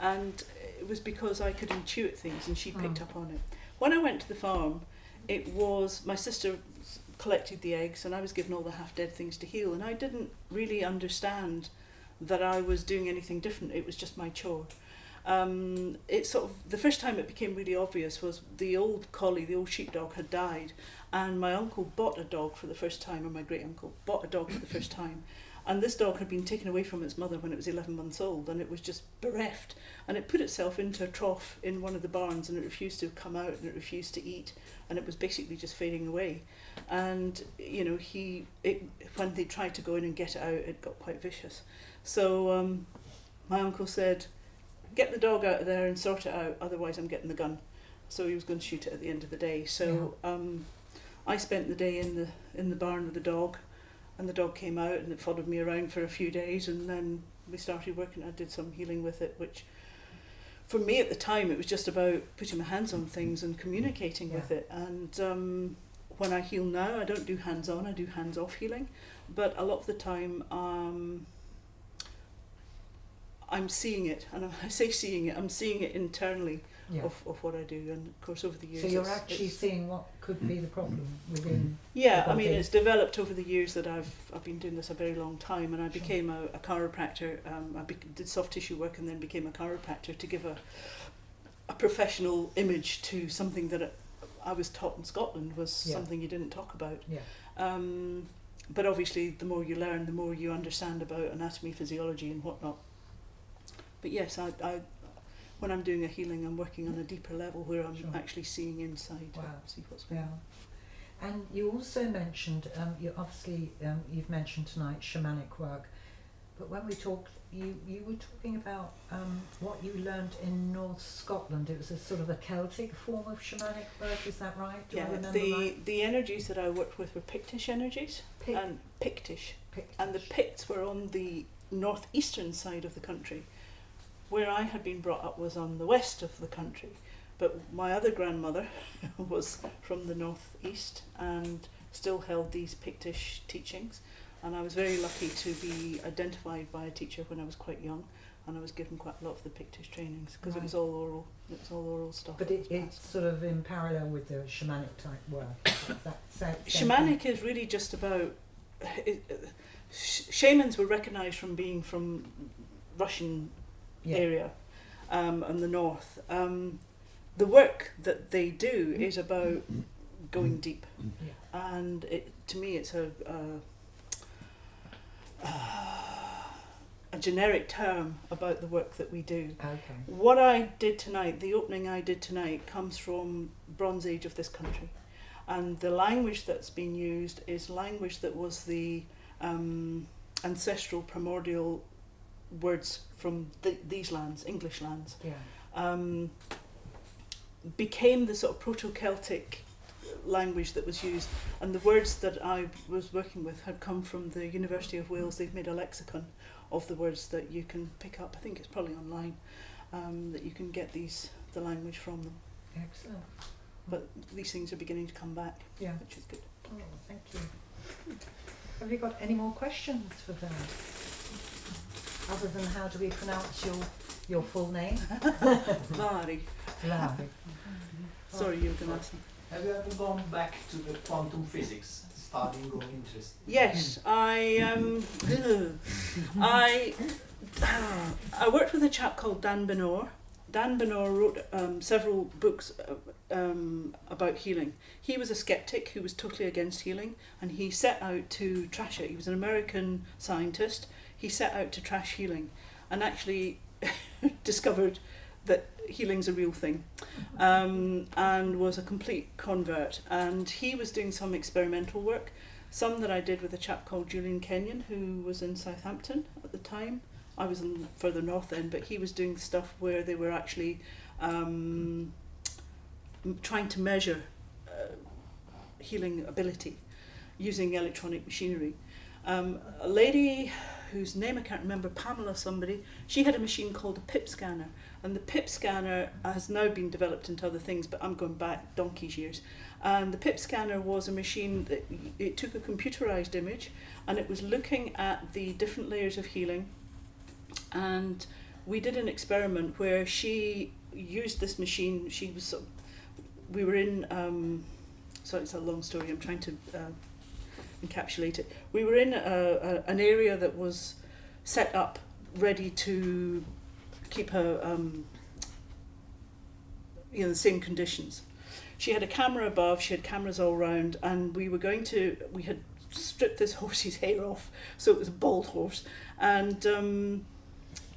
And it was because I could intuit things and she picked up on it. When I went to the farm, it was, my sister collected the eggs and I was given all the half-dead things to heal, and I didn't really understand that I was doing anything different. It was just my chore. It sort of, the first time it became really obvious was the old collie, the old sheepdog, had died, and my uncle bought a dog for the first time, or my great uncle bought a dog for the first time. And this dog had been taken away from its mother when it was 11 months old, and it was just bereft. And it put itself into a trough in one of the barns, and it refused to come out, and it refused to eat, and it was basically just fading away. And you know, when they tried to go in and get it out, it got quite vicious. So my uncle said, "Get the dog out of there and sort it out, otherwise I'm getting the gun." So he was going to shoot it at the end of the day. So I spent the day in the barn with the dog. And the dog came out and it followed me around for a few days, and then we started working. I did some healing with it, which for me at the time it was just about putting my hands on things and communicating with it. And when I heal now, I don't do hands-on, I do hands-off healing. But a lot of the time I'm seeing it, and when I say seeing it, I'm seeing it internally of what I do. And of course over the years, so you're actually seeing what could be the problem within the I mean, body. it's developed over the years that I've been doing this a very long time, and I became a chiropractor. I did soft tissue work and then became a chiropractor to give a professional image to something that I was taught in Scotland was Yeah. something you didn't talk about. Yeah. But obviously, the more you learn, the more you understand about anatomy, physiology, and whatnot. But yes, I when I'm doing a healing, I'm working on a deeper level where I'm Sure. actually seeing inside Wow. to see what's going Yeah. on. And you also mentioned, you've mentioned tonight shamanic work, but when we talked, you were talking about what you learned in North Scotland. It was a sort of a Celtic form of shamanic work, is that right? Do I Yeah, remember right? the energies that I worked with were Pictish energies, and Pictish. And the Picts were on the northeastern side of the country. Where I had been brought up was on the west of the country, but my other grandmother was from the northeast and still held these Pictish teachings, and I was very lucky to be identified by a teacher when I was quite young, and I was given quite a lot of the Pictish trainings because it was all oral. It was all oral stuff. But that was it's passed. sort of in parallel with the shamanic type work. Is that same Shamanic is really just about shamans were recognised from being from Russian Yeah. area and the north. The work that they do is about going deep, Yeah. and to me it's a generic term about the work that we do. Okay. What I did tonight, the opening I did tonight, comes from Bronze Age of this country, and the language that's been used is language that was the ancestral primordial words from these lands, English lands, Yeah. became the sort of Proto-Celtic language that was used, and the words that I was working with had come from the University of Wales. They've made a lexicon of the words that you can pick up. I think it's probably online, that you can get the language from them. Excellent. But these things are beginning to come back, Yeah. which is good. Oh, thank you. Have you got any more questions for them? Other than how do we pronounce your full name? Mari. Larry. Sorry, you were going to ask me. Have you ever gone back to the quantum physics, studying or interest? Yes, I worked with a chap called Dan Benor. Dan Benor wrote several books about healing. He was a skeptic who was totally against healing, and he set out to trash it. He was an American scientist. He set out to trash healing, and actually discovered that healing's a real thing, and was a complete convert. And he was doing some experimental work, some that I did with a chap called Julian Kenyon, who was in Southampton at the time. I was in further north then, but he was doing stuff where they were actually trying to measure healing ability using electronic machinery. A lady whose name I can't remember, Pamela somebody, she had a machine called a PIP scanner, and the PIP scanner has now been developed into other things, but I'm going back donkey's years. And the PIP scanner was a machine that it took a computerized image, and it was looking at the different layers of healing. And we did an experiment where she used this machine. She was we were in so it's a long story, I'm trying to encapsulate it. We were in an area that was set up ready to keep her the same conditions. She had a camera above, she had cameras all round, and we had stripped this horse's hair off, so it was a bald horse, and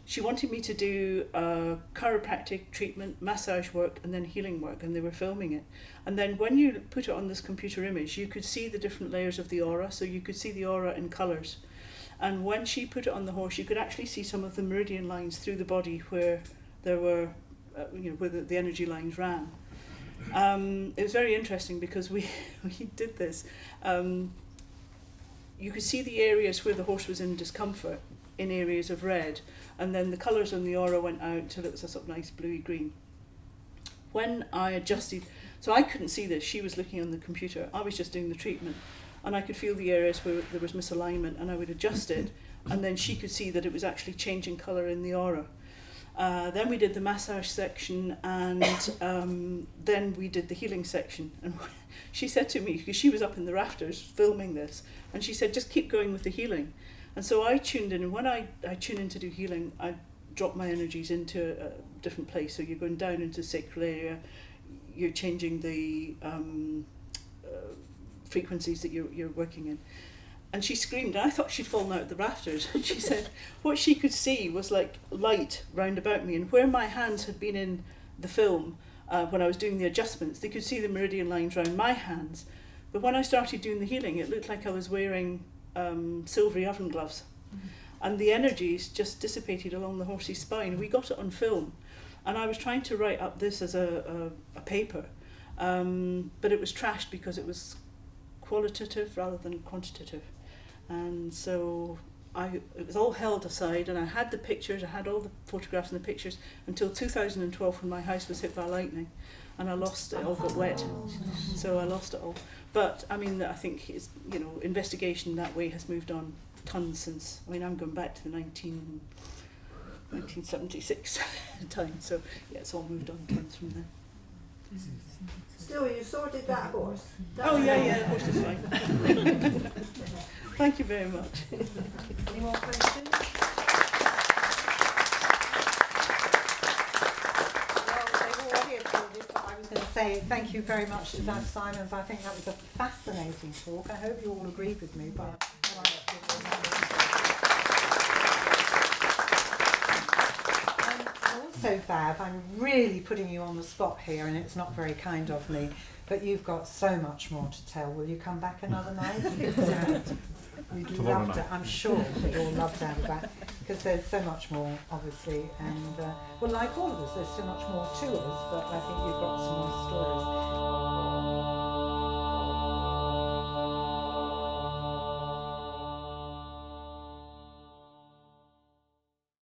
she wanted me to do chiropractic treatment, massage work, and then healing work, and they were filming it. And then when you put it on this computer image, you could see the different layers of the aura, so you could see the aura in colours. And when she put it on the horse, you could actually see some of the meridian lines through the body where there were, where the energy lines ran. It was very interesting because we did this. You could see the areas where the horse was in discomfort in areas of red, and then the colours on the aura went out till it was a sort of nice bluey green. When I adjusted, so I couldn't see this, she was looking on the computer, I was just doing the treatment, and I could feel the areas where there was misalignment, and I would adjust it, and then she could see that it was actually changing colour in the aura. Then we did the massage section, and then we did the healing section. And she said to me, because she was up in the rafters filming this, and she said, just keep going with the healing. And so I tuned in, and when I tune in to do healing, I drop my energies into a different place. So you're going down into the sacral area, you're changing the frequencies that you're working in. And she screamed, and I thought she'd fallen out of the rafters. And she said what she could see was like light round about me, and where my hands had been in the film when I was doing the adjustments, they could see the meridian lines around my hands. But when I started doing the healing, it looked like I was wearing silvery oven gloves. And the energies just dissipated along the horse's spine. We got it on film, and I was trying to write up this as a paper, but it was trashed because it was qualitative rather than quantitative. And so it was all held aside, and I had the pictures, I had all the photographs and the pictures until 2012 when my house was hit by lightning, and I lost it, all got wet, so I lost it all. But I mean, I think it's, you know, investigation that way has moved on tons since. I mean, I'm going back to the 1976 time, so yeah, it's all moved on tons from there. Still, you sorted that horse. Oh yeah, the horse is fine. Thank you very much. Any more questions? Well, they've already applauded, but I was going to say thank you very much to Vav Simon. I think that was a fascinating talk. I hope you all agreed with me. But also, Vav, I'm really putting you on the spot here, and it's not very kind of me, but you've got so much more to tell. Will you come back another night? We'd love to, I'm sure we'd all love to have you back, because there's so much more, obviously, and well, like all of us, there's so much more to us, but I think you've got some more stories.